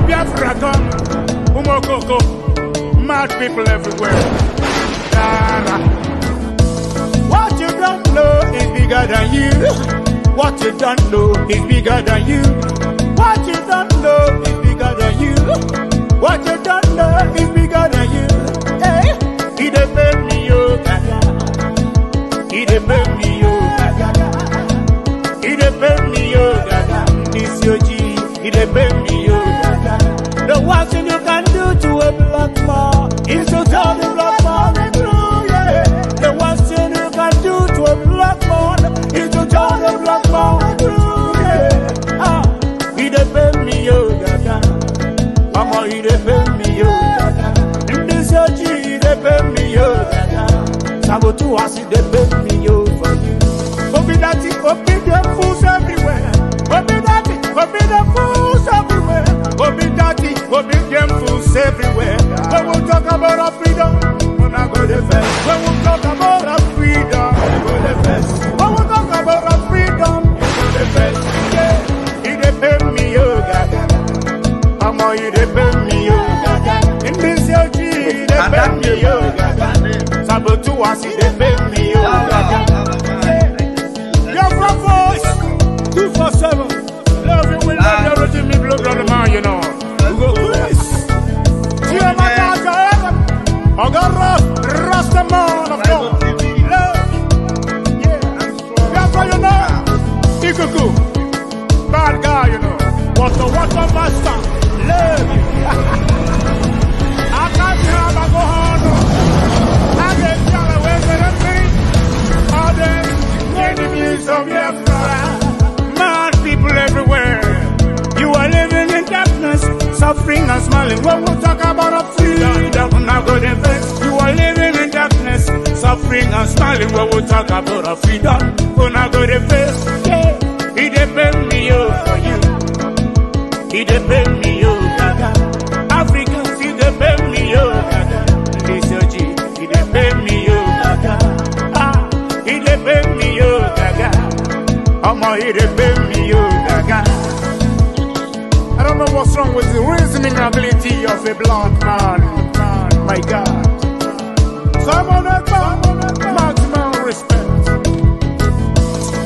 Biafra come, Umokoko, mad people everywhere. What you don't know is bigger than you. What you don't know is bigger than you. What you don't know is bigger than you. What you don't know is bigger than you. Hey, he depend me, yo, gaga. He depend me, yo, gaga. He depend me, yo, gaga. This your G. He depend me, yo, gaga. The worst thing you can do to a black man is to tell the black man the truth, yeah. The worst thing you can do to a black man is to tell the black man the truth, yeah. Ah, he depend me, yo, gaga. Mama, he depend me, yo, gaga. In this your G, he depend me, yo, gaga. Sabotu was he depend me, yo, for you. Obi daddy, obi them fools everywhere. Obi daddy, obi them fools everywhere. Obi daddy, obi them fools everywhere. When we talk about our freedom, when I go the first. When we talk about our freedom, we go the first. When we talk about our freedom, we go the first. Yeah, he depend me, yo, gaga. Mama, he depend me, yo, gaga. In this your G, he depend me, yo, gaga. Sabotu was he depend me, yo, gaga. Biafra voice, 247. Love you will not everything me blood on the man, you know. We go Chris. Ogara, Rastaman of God. Love. Yeah. Biafra, you know. Ikuku. Bad guy, you know. What the master. Love you. I can't have a go on. I get y'all away with a thing. All them enemies of Biafra. Mad people everywhere. You are living in darkness, suffering and smiling. When we talk about a freedom, now go the best. You are living in darkness, suffering and smiling. When we talk about a freedom, when I go the best. Yeah, he depend me, yo, for you. He depend me, yo, gaga. Africans, he depend me, yo, gaga. This your G, he depend me, yo, gaga. Ah, he depend me, yo, gaga. I'ma he depend me, yo, gaga. I don't know what's wrong with the reasoning ability of a black man. My God. So I'm on that maximum respect.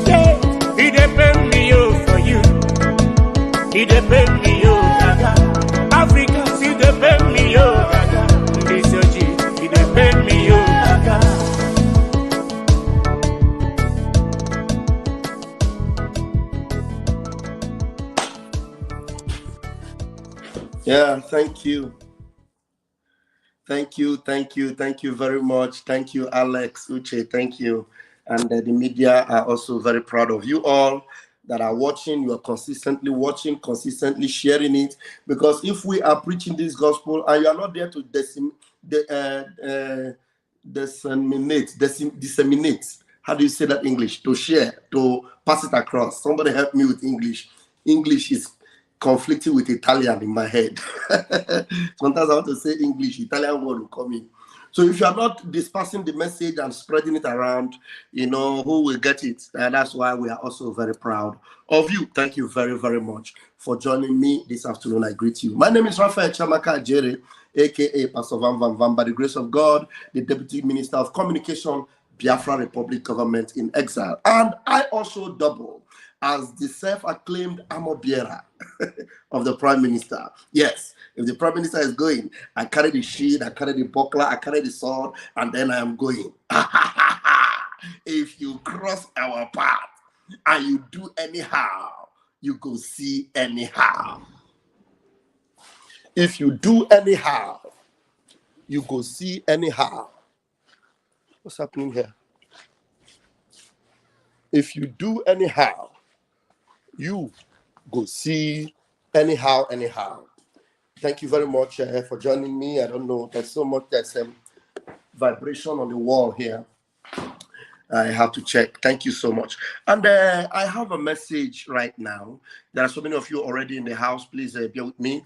Yeah, he depend me, yo, for you. He depend me, yo, gaga. Africans, he depend me, yo, gaga. This your G, he depend me, yo, gaga. Yeah, thank you. Thank you very much. Thank you, Alex, Uche, thank you. And the media are also very proud of you all that are watching. You are consistently watching, consistently sharing it. Because if we are preaching this gospel and you are not there to disseminate, how do you say that in English? To share, to pass it across. Somebody help me with English. English is conflicting with Italian in my head. Sometimes I want to say English, Italian word will come in. So if you are not dispersing the message and spreading it around, you know, who will get it? And that's why we are also very proud of you. Thank you very, very much for joining me this afternoon. I greet you. My name is Raphael Chamaka Ajere, aka Pastor Van Van Van. By the grace of God, the Deputy Minister of Communication, Biafra Republic Government in Exile. And I also double as the self-acclaimed armor bearer of the Prime Minister. Yes, if the Prime Minister is going, I carry the shield, I carry the buckler, I carry the sword, and then I am going. If you cross our path and you do anyhow, you go see anyhow. If you do anyhow, you go see anyhow. What's happening here? If you do anyhow, you go see anyhow. Thank you very much for joining me. I don't know, there's so much, there's vibration on the wall here. I have to check. Thank you so much. And I have a message right now. There are so many of you already in the house. Please bear with me.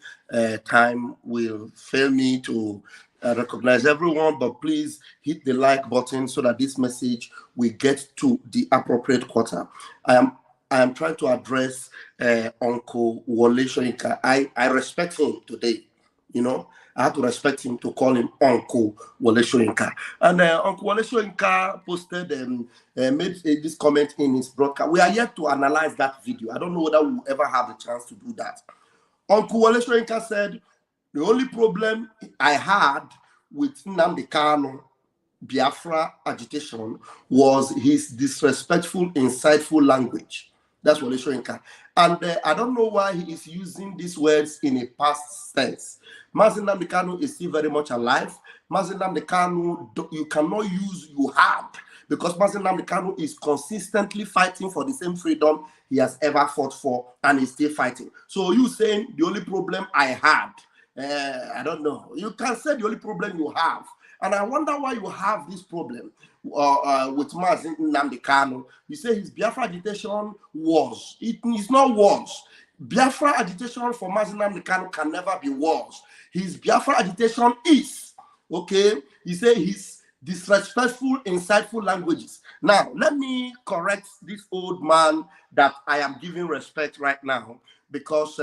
Time will fail me to recognize everyone, but please hit the like button so that this message will get to the appropriate quarter. I am I am trying to address Uncle Wole Soyinka. I respect him today. You know, I have to respect him to call him Uncle Wole Soyinka. And Uncle Wole Soyinka posted made this comment in his broadcast. We are yet to analyze that video. I don't know whether we will ever have the chance to do that. Uncle Wole Soyinka said, the only problem I had with Nnamdi Kanu Biafra agitation was his disrespectful, insightful language. That's Wole Soyinka. And I don't know why he is using these words in a past tense. Mazi Nnamdi Kanu is still very much alive. Mazi Nnamdi Kanu, you cannot use you had, because Mazi Nnamdi Kanu is consistently fighting for the same freedom he has ever fought for, and he's still fighting. So you saying the only problem I had, I don't know. You can say the only problem you have. And I wonder why you have this problem with Mazi Nnamdi Kanu. You say his Biafra agitation was. It is not was. Biafra agitation for Mazi Nnamdi Kanu can never be was. His Biafra agitation is. Okay? You say his disrespectful, insightful languages. Now, let me correct this old man that I am giving respect right now, because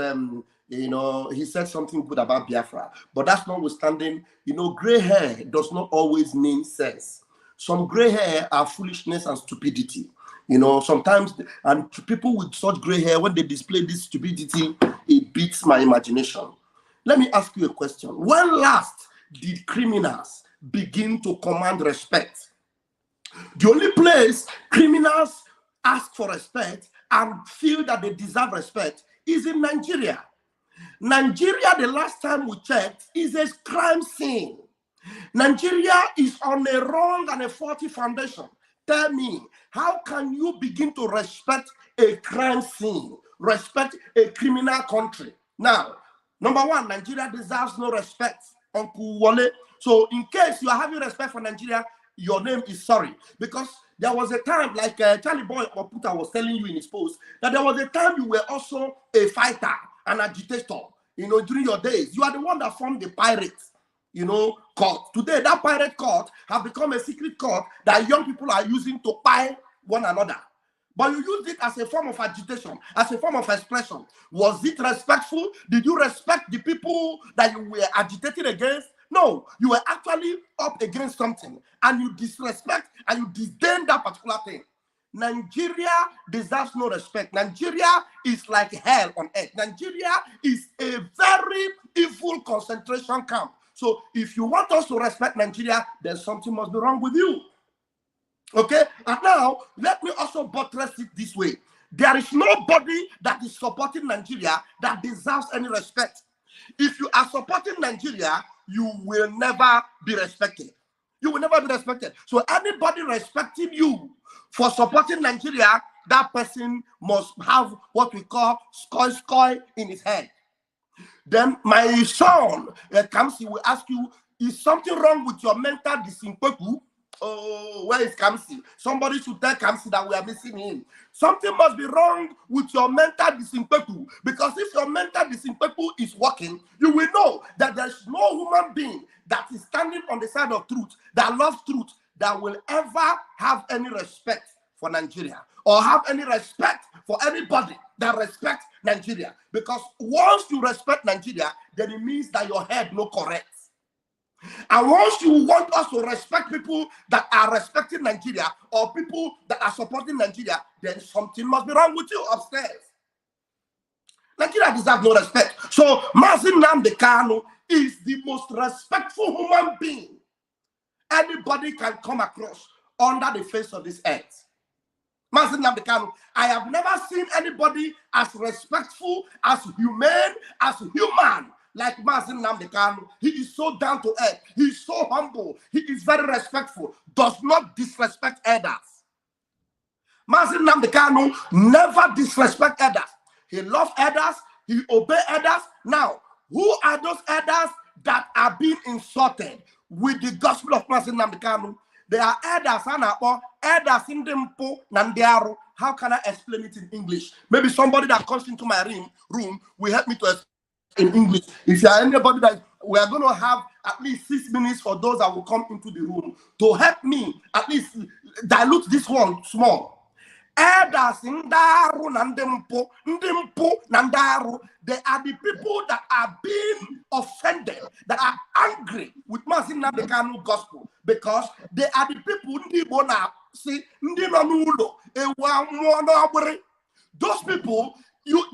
you know, he said something good about Biafra, but that's notwithstanding, you know, gray hair does not always mean sense. Some gray hair are foolishness and stupidity. You know, sometimes, and people with such gray hair, when they display this stupidity, it beats my imagination. Let me ask you a question. When last did criminals begin to command respect? The only place criminals ask for respect and feel that they deserve respect is in Nigeria. Nigeria, the last time we checked, is a crime scene. Nigeria is on a wrong and a faulty foundation. Tell me, how can you begin to respect a crime scene, respect a criminal country? Now, number one, Nigeria deserves no respect, Uncle Wole. So in case you are having respect for Nigeria, your name is sorry. Because there was a time, like Charlie Boy Oputa was telling you in his post, that there was a time you were also a fighter, an agitator, you know, during your days. You are the one that formed the pirate, you know, court. Today, that pirate court have become a secret court that young people are using to buy one another. But you used it as a form of agitation, as a form of expression. Was it respectful? Did you respect the people that you were agitating against? No, you were actually up against something, and you disrespect and you disdain that particular thing. Nigeria deserves no respect. Nigeria is like hell on earth. Nigeria is a very evil concentration camp. So if you want us to respect Nigeria, then something must be wrong with you. Okay? And now, let me also buttress it this way. There is nobody that is supporting Nigeria that deserves any respect. If you are supporting Nigeria, you will never be respected. You will never be respected. So anybody respecting you for supporting Nigeria, that person must have what we call skoy in his head. Then my son Kamsi will ask you, is something wrong with your mental disimpeku? Oh, where is Kamsi? Somebody should tell Kamsi that we are missing him. Something must be wrong with your mental disimpeku, because if your mental disimpeku is working, you will know that there's no human being that is standing on the side of truth, that loves truth, that will ever have any respect for Nigeria or have any respect for anybody that respects Nigeria. Because once you respect Nigeria, then it means that your head no correct. And once you want us to respect people that are respecting Nigeria or people that are supporting Nigeria, then something must be wrong with you upstairs. Nigeria deserves no respect. So Mazi Nnamdi Kanu is the most respectful human being anybody can come across under the face of this earth. Mazi Nnamdi Kanu, I have never seen anybody as respectful, as humane, as human like Mazi Nnamdi Kanu. He is so down to earth. He is so humble. He is very respectful. Does not disrespect others. Mazi Nnamdi Kanu never disrespect others. He loves others. He obeys others. Now, who are those others that are being insulted with the gospel of Mazi Nnamdi Kanu? They are others, others in Dempo Nandiaro. How can I explain it in English? Maybe somebody that comes into my room will help me to explain in English. If you are anybody that we are going to have at least 6 minutes for those that will come into the room to help me at least dilute this one small. Elders in Daru Nandempo, Ndimpo, Nandaru, they are the people that are being offended, that are angry with Mazin Nandekanu gospel, because they are the people Ndibona, see, Ndinonulo, those people,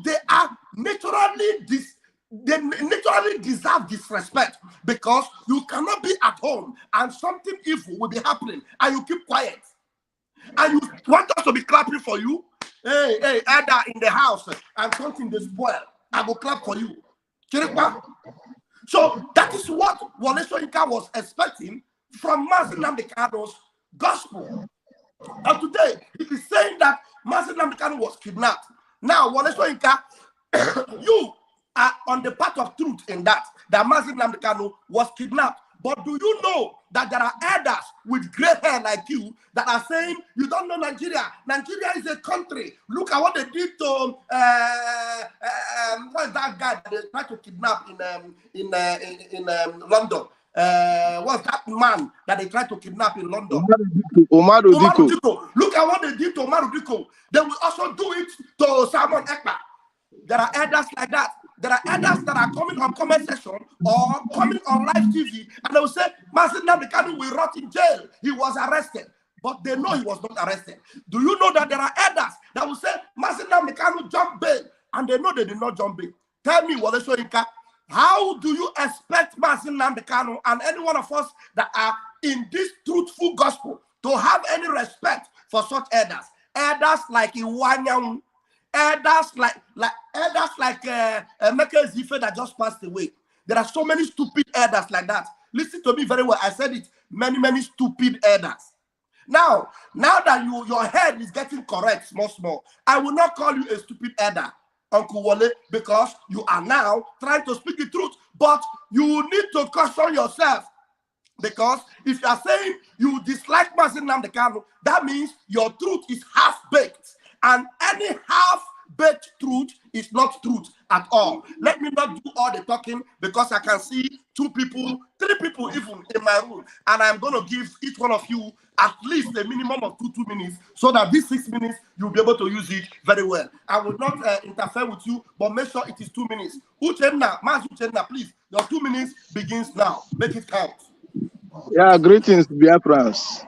they are naturally they naturally deserve disrespect, because you cannot be at home and something evil will be happening and you keep quiet. And you want us to be clapping for you? Hey, Ada in the house and something they spoil. I will clap for you. So that is what Wole Soyinka was expecting from Mazin Namdekano's gospel. And today, he is saying that Mazin Namdekano was kidnapped. Now, Wole Soyinka, you are on the path of truth in that Mazin Namdekano was kidnapped. But do you know that there are elders with gray hair like you that are saying, you don't know Nigeria. Nigeria is a country. Look at what they did to what is that guy that they tried to kidnap in London? What's that man that they tried to kidnap in London? Omar Diko. Look at what they did to Omar Diko. They will also do it to Simon Ekpa. There are elders like that. There are elders that are coming on comment section or coming on live TV and they will say, Mazin Namdekanu will rot in jail. He was arrested. But they know he was not arrested. Do you know that there are elders that will say, Mazin Namdekanu jumped bail? And they know they did not jump bail. Tell me, Wole Soyinka, how do you expect Mazin Namdekanu and any one of us that are in this truthful gospel to have any respect for such elders? Elders like Iwanyang, elders like Meke Zife that just passed away. There are so many stupid elders like that. Listen to me very well. I said it. Many stupid elders. Now that your head is getting correct, small, I will not call you a stupid elder, Uncle Wole, because you are now trying to speak the truth. But you need to caution yourself, because if you are saying you dislike Mazin Namdekanu, that means your truth is half-baked. And any half-baked truth is not truth at all. Let me not do all the talking, because I can see 2 people, 3 people even in my room. And I'm going to give each one of you at least a minimum of 2 minutes, so that these 6 minutes, you'll be able to use it very well. I will not interfere with you, but make sure it is 2 minutes. Uchenna, Mas Uchenna, please, your 2 minutes begins now. Make it count. Yeah, greetings, Biafrans,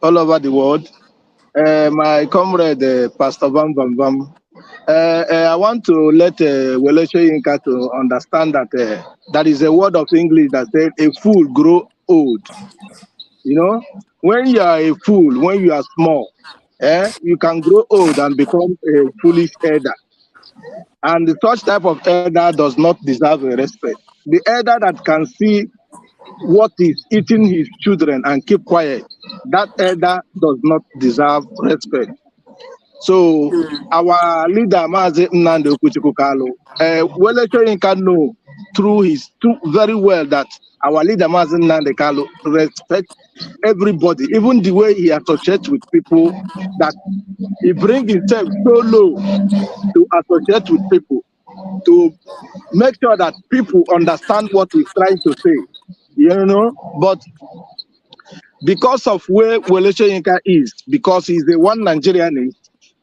all over the world. My comrade, Pastor Bam Bam Bam. I want to let Wole Soyinka to understand that that is a word of English that says a fool grow old. You know, when you are a fool, when you are small, you can grow old and become a foolish elder. And such type of elder does not deserve a respect. The elder that can see what is eating his children and keep quiet, that elder does not deserve respect. So our leader, Mazi Nnamdi Okuchukwu Kalu, Wole Soyinka know through very well that our leader, Mazi Nnamdi Kalu, respects everybody, even the way he associates with people, that he brings himself so low to associate with people, to make sure that people understand what he's trying to say. You know, but because of where Wole Soyinka is, because he's the one Nigerianist,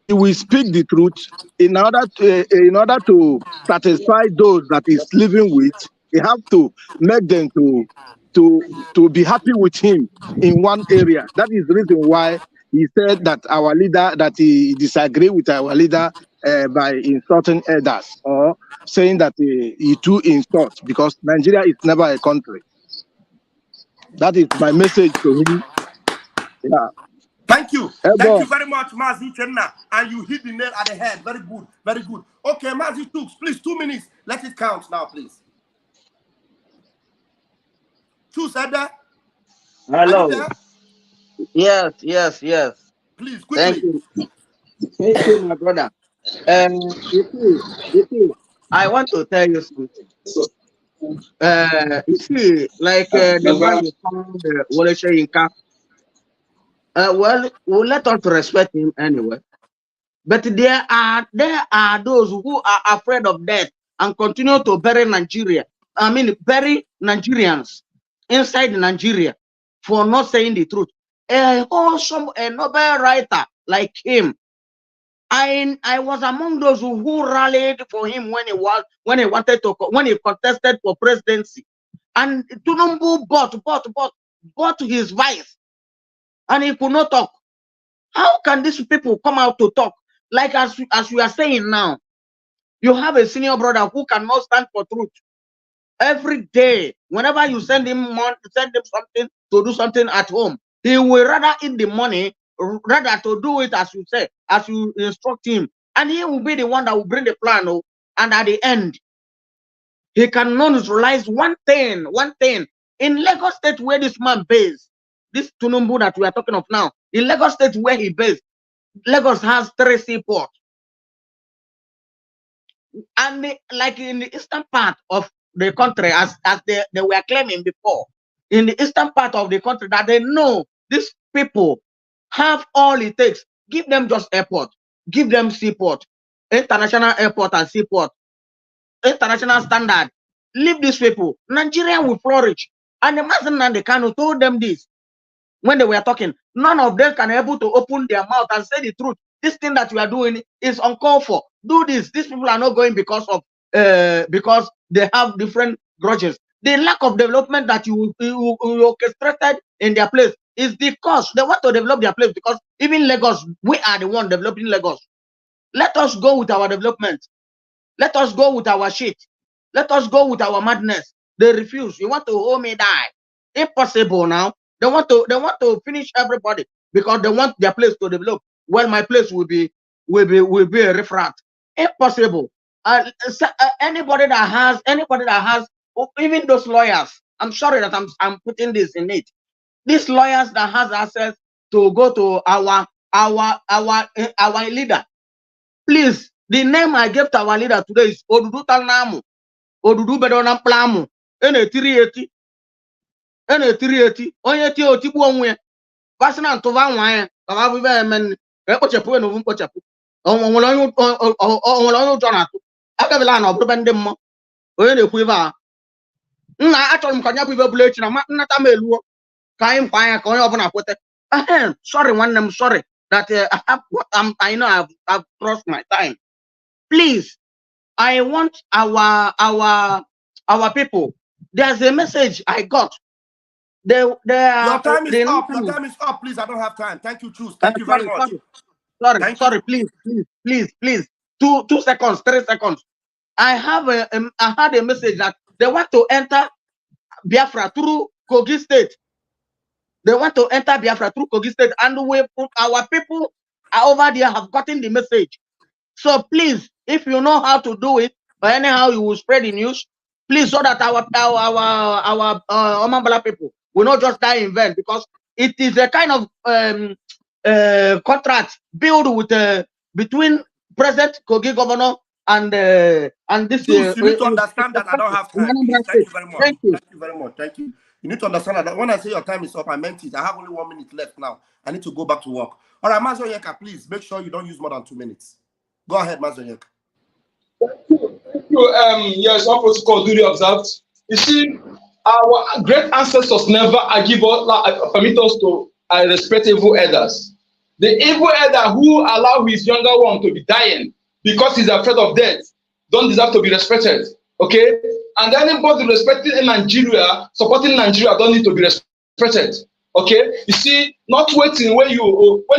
he will speak the truth in order to satisfy those that he's living with. He have to make them to be happy with him in one area. That is the reason why he said that our leader, that he disagree with our leader by insulting elders, or saying that he too insults, because Nigeria is never a country. That is my message to him. Yeah. Thank you. Thank you very much, Mazi Chenna. And you hit the nail at the head. Very good. Very good. Okay, Mazi Tooks, please, 2 minutes. Let it count now, please. Choose Ada. Hello. Yes. Please, quickly. Thank you, my brother. You see, I want to tell you something. You see, like the man you found Wole Soyinka. Well, we'll let us respect him anyway. But there are those who are afraid of death and continue to bury Nigeria. I mean, bury Nigerians inside Nigeria for not saying the truth. A Nobel writer like him I was among those who rallied for him when he contested for presidency, and Tunumbu bought his vice, and he could not talk. How can these people come out to talk? Like as we are saying now, you have a senior brother who cannot stand for truth. Every day, whenever you send him something to do something at home, he will rather eat the money rather to do it as you say, as you instruct him, and he will be the one that will bring the plan. And at the end, he cannot neutralize one thing. In Lagos State, where this man based, this Tunumbu that we are talking of now, in Lagos State where he based, Lagos has 3 seaports, and like in the eastern part of the country, as they were claiming before, in the eastern part of the country, that they know these people have all it takes. Give them just airport, give them seaport, international airport and seaport, international standard. Leave these people, Nigeria will flourish. And the Mazen and the Kanu told them this when they were talking. None of them can able to open their mouth and say the truth. This thing that you are doing is uncalled for. Do this. These people are not going because they have different grudges. The lack of development that you orchestrated in their place is because they want to develop their place, because even Lagos, we are the one developing Lagos. Let us go with our development. Let us go with our shit. Let us go with our madness. They refuse. You want to hold me die? Impossible now. They want to finish everybody because they want their place to develop. Well, my place will be a refrat. Impossible. Anybody that has, even those lawyers. I'm sorry that I'm putting this in it. These lawyers that has access to go to our leader. Please, the name I gave to our leader today is Odudu Talnamu. Odudu Bedonam Plamu. Ene 380. Onye ti otibu onwe. Pasina ntova nwa ka ba be men e kpochepu enu mkpochepu. Onwere onye ụjọ na-atụ. Akabela na oburu be ndị mmụọ. Onye na-ekwu ibe a. Nna achọrọ m ka nya bụ ibe bụla echi na nnata m eluo. Ka anyị mkpa anya ka onye ọbụla kwete. Sorry nwanne m, sorry that I know I've crossed my time. Please, I want our people. There's a message I got. Your time is up. Your time is up. Please, I don't have time. Thank you, Choose. Thank you very much. Sorry. Please. 2 seconds, 3 seconds. I had a message that they want to enter Biafra through Kogi State. They want to enter Biafra through Kogi State, and our people are over there have gotten the message. So please, if you know how to do it, or anyhow you will spread the news, please, so that our Omambala people will not just die in vain, because it is a kind of contract built with between present Kogi governor and this. You need to understand that I don't have time. Thank you very much. Thank you. Thank you very much. Thank you. You need to understand that when I say your time is up, I meant it. I have only 1 minute left now. I need to go back to work. All right, Mazo Yeka, please make sure you don't use more than 2 minutes. Go ahead, Mazo Yeka. Thank you. Yes, all protocol duly observed. You see, our great ancestors never permit us to respect evil elders. The evil elder who allow his younger one to be dying because he's afraid of death don't deserve to be respected. Okay? And anybody respecting in Nigeria, supporting Nigeria, don't need to be respected. Okay? You see, not waiting when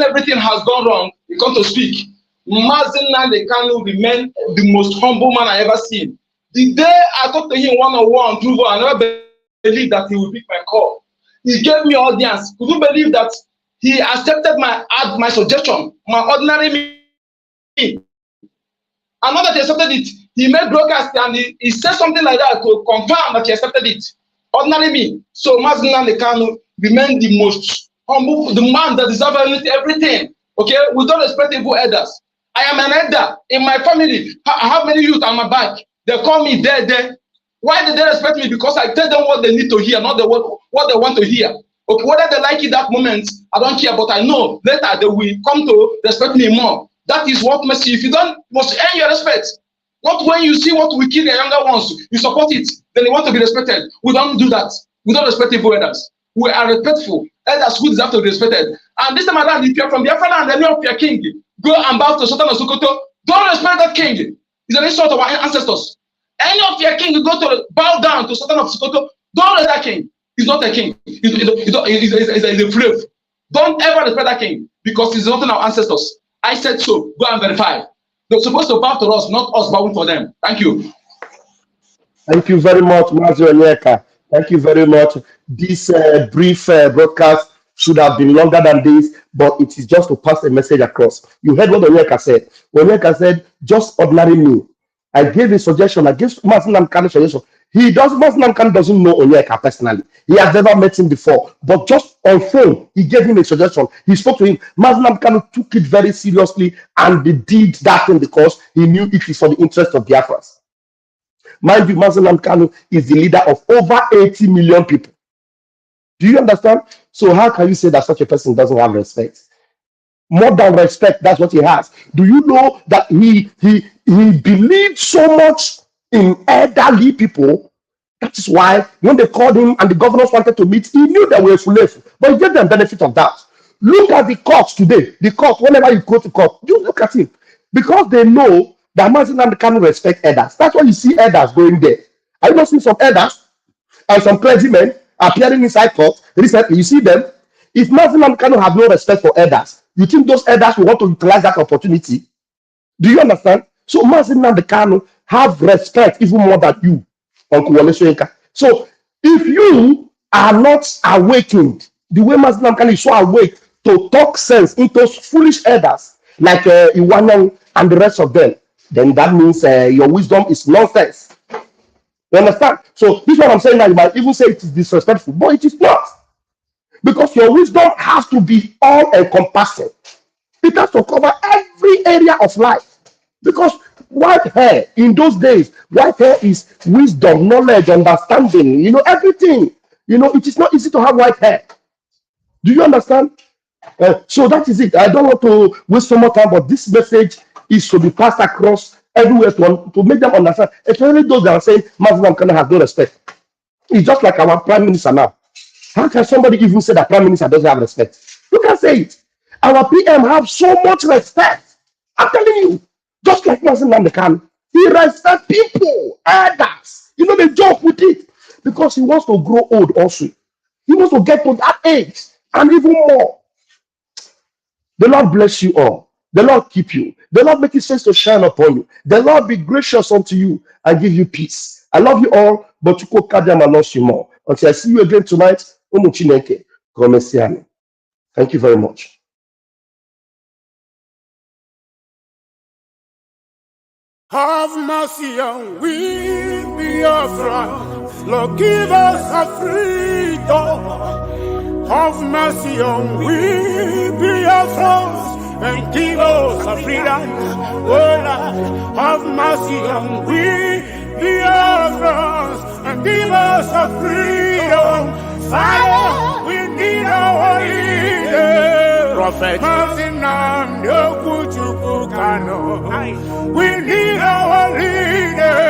everything has gone wrong, you come to speak. Mazen Nnamdi Kanu remain the most humble man I ever seen. The day I talked to him one-on-one, I never believed that he would pick my call. He gave me audience. Could you believe that he accepted my suggestion, my ordinary me? And not that he accepted it, he made broadcast and he said something like that to confirm that he accepted it. Ordinary me. So Mazen Nnamdi Kanu remain the most humble, the man that deserves everything. Okay, we don't respect evil elders. I am an elder in my family. I have many youth on my back. They call me there. Why do they respect me? Because I tell them what they need to hear, not what they want to hear. Okay, whether they like it that moment, I don't care. But I know later they will come to respect me more. That is what mercy. If you don't, you must earn your respect. Not when you see what we kill the younger ones, you support it. Then they want to be respected. We don't do that. We don't respect evil elders. We are respectful. Elders who deserve to be respected. And this time around, if you're from Biafra and the name of your king, go and bow to Sultan of Sokoto. Don't respect that king. He's an insult of our ancestors. Any of your king, you go to bow down to Sultan of Sokoto. Don't respect that king. He's not a king. He's a slave. Don't ever respect that king because he's not in our ancestors. I said so. Go and verify. They're supposed to bow to us, not us bowing for them. Thank you. Thank you very much, Mazi Onyeka. Thank you very much. This brief broadcast should have been longer than this, but it is just to pass a message across. You heard what Onyeka said. Onyeka said, just ordinary me. I gave a suggestion. I gave Mazi Nnamdi a suggestion. Mazi Nnamdi doesn't know Onyeka personally. He has never met him before. But just on phone, he gave him a suggestion. He spoke to him. Mazi Nnamdi took it very seriously and they did that thing because he knew it is for the interest of Biafras. Mind you, Mazi Nnamdi is the leader of over 80 million people. Do you understand? So how can you say that such a person doesn't have respect? More than respect, that's what he has. Do you know that he believed so much in elderly people? That is why when they called him and the governors wanted to meet, he knew they were full, but he gave them benefit of that. Look at the courts today. The court, whenever you go to court, you look at him. Because they know that Mazi Nnamdi can't respect elders. That's why you see elders going there. Are you not seeing some elders and some clergymen appearing inside court recently? You see them. If Mazi Nnamdi have no respect for elders, you think those elders will want to utilize that opportunity? Do you understand? So Mazi Nnamdi have respect even more than you, Uncle Wole Soyinka. So if you are not awakened, the way Mazi Nnamdi is so awake to talk sense into foolish elders like Iwanyan and the rest of them, then that means your wisdom is nonsense. You understand? So this is what I'm saying now. You might even say it is disrespectful, but it is not. Because your wisdom has to be all-encompassing. It has to cover every area of life. Because white hair, in those days, white hair is wisdom, knowledge, understanding, you know, everything. You know, it is not easy to have white hair. Do you understand? So that is it. I don't want to waste so much time, but this message is to be passed across everywhere to make them understand. Especially those that are saying Mazi Nnamdi have no respect. It's just like our prime minister now. How can somebody even say that prime minister doesn't have respect? You can say it. Our PM have so much respect. I'm telling you, just like Mazi Nnamdi, he respects people, elders. You know, they joke with it because he wants to grow old also. He wants to get to that age and even more. The Lord bless you all. The Lord keep you. The Lord make his face to shine upon you. The Lord be gracious unto you and give you peace. I love you all, but you could carry them lost you more. Until I see you again tonight, thank you very much. Have mercy on we, Biafra. Lord, give us a freedom. Have mercy on we, Biafra. And give us a freedom. Oh Lord, have mercy on we, Biafra. And give us a freedom. Father, we need our leader. Prophet, we need our leader.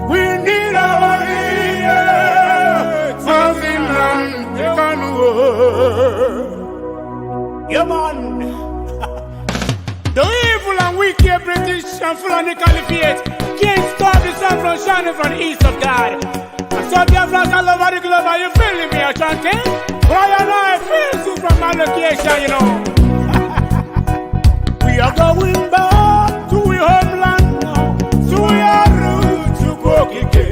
We need our leader. Yeah, man. The evil and wicked British and Fulani Caliphate can't stop the sun from shining from the east of God. And so Biafrans all over the globe, are you feeling me, chanting? Why and I feel so from my location, you know. We are going back to our homeland now, to our roots to Kokike.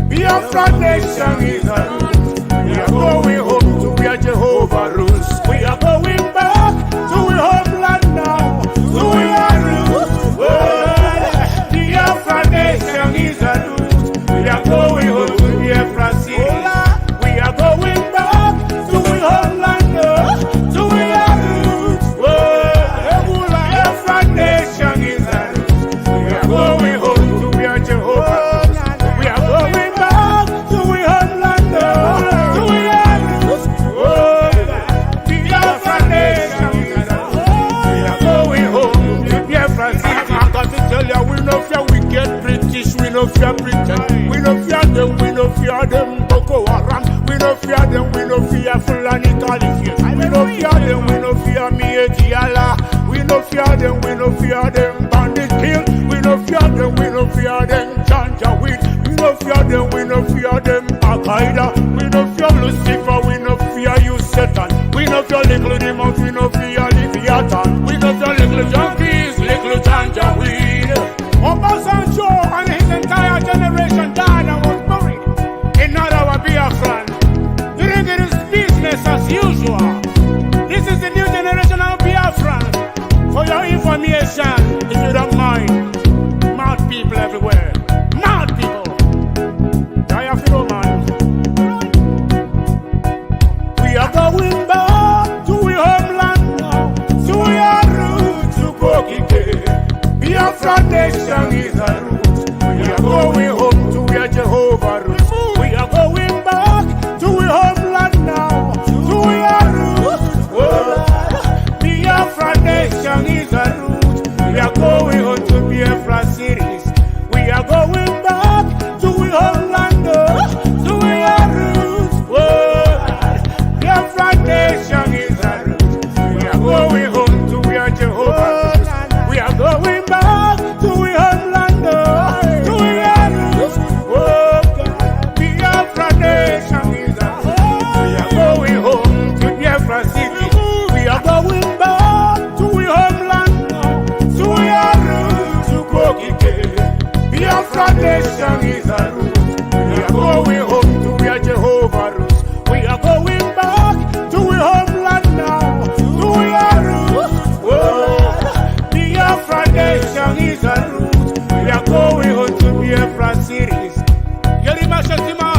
Biafra nation is a root. We are going home to where Jehovah rules. We are going back to our homeland now, to our roots. Biafra nation is a root. We are going home to Biafra city. We are going back to our homeland now, to our roots. Biafra nation is a root. We are going home to where Jehovah. We are going back to our homeland now, to our roots. Biafra nation is a root. We are going home to Biafra city. I got to tell you, we no fear wicked British, we no fear Britain, we no fear them, Boko Haram. We We no fear them, we no fear Fulani Caliphate. We no fear them, we no fear Mietiala. We no fear them, we no fear them bandit kill. We no fear them, we no fear them Janjaweed. We no fear them, we no fear them Al-Qaeda. We no fear Lucifer, we no fear you Satan. We no fear little demons, we no fear Leviathan. We no fear little junkies, little Janjaweed. Obasanjo and his entire generation died and was buried in our Biafra. You think it is business as usual. This is the new generation of Biafra. For your information, if you don't mind, mad people everywhere. Mad people. Man. We are going back to our homeland now. To our roots, to Kokike. Biafra nation is our roots. We are going home to where Jehovah roots. We are going back to our homeland now. To our roots. Oh, Biafra nation is our roots. We are going home to Biafra cities. We are going back to our homeland. Nation is our root. We are going home to where Jehovah is. We are going back to our homeland. To our roots. Oh God, Biafra nation is our root. We are going home to Biafra city. We are going back to our homeland. To our roots. To Kokike. Biafra nation is our root. We are going home to where Jehovah roots. We are going back to our homeland now, to our roots. Oh, Biafra nation is our roots. We are going home to Biafra cities. Yerima Shetima,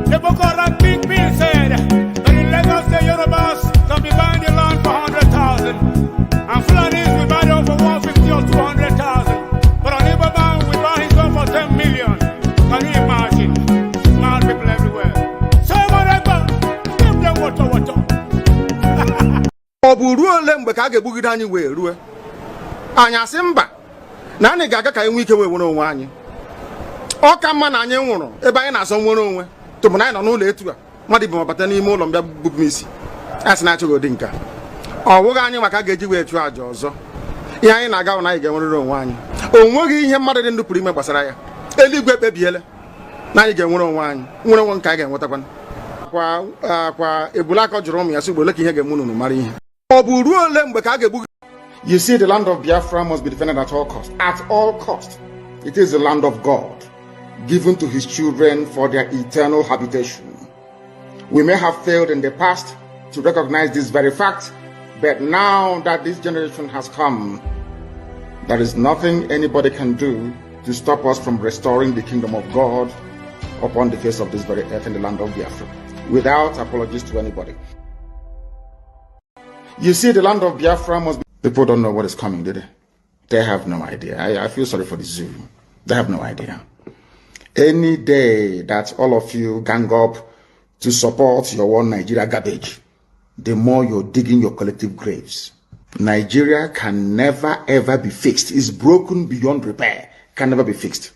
the Boko Haram Big Bill said that in Lagos the Yorubas can be buying the land for 100,000, and Fulanis will buy them for 150 or 200,000. But on Ibadan we buy his own for 10 million. Can you imagine? Smart people everywhere. So give them water. Ọ bụ ruo ole mgbe ka a ga-egbugide anyị wee rue anyị asị mba na anyị ga-aga ka anyị nwee ike wee nwere onwe anyị. Ọ ka mma na anyị nwụrụ ebe anyị na-asọ nwere onwe tụmụ na anyị nọ n'ụlọ etu a mmadụ bụ mabata n'ime ụlọ mbịa bupụ m isi a sị na-achọghị ụdị nka ọ bụghị anyị maka a ga-eji wee chụọ àjà ọzọ. Ihe anyị na-aga na anyị ga-enwerịrị onwe anyị. O nweghị ihe mmadụ dị ndụ pụrụ ime gbasara ya. Eluigwe ekpebiela na anyị ga-enwere onwe anyị, nwere onwe nke anyị ga-enwetakwa. Kwa ebulaka jụrụ ụmụ ya sị gbole ka ihe ga-eme unu mara ihe. You see, the land of Biafra must be defended at all cost. At all cost. It is the land of God, given to his children for their eternal habitation. We may have failed in the past to recognize this very fact, but now that this generation has come, there is nothing anybody can do to stop us from restoring the kingdom of God upon the face of this very earth in the land of Biafra, without apologies to anybody. You see, the land of Biafra must be... People don't know what is coming, do they? They have no idea. I feel sorry for the zoo. They have no idea. Any day that all of you gang up to support your one Nigeria garbage, the more you're digging your collective graves. Nigeria can never ever be fixed. It's broken beyond repair. Can never be fixed.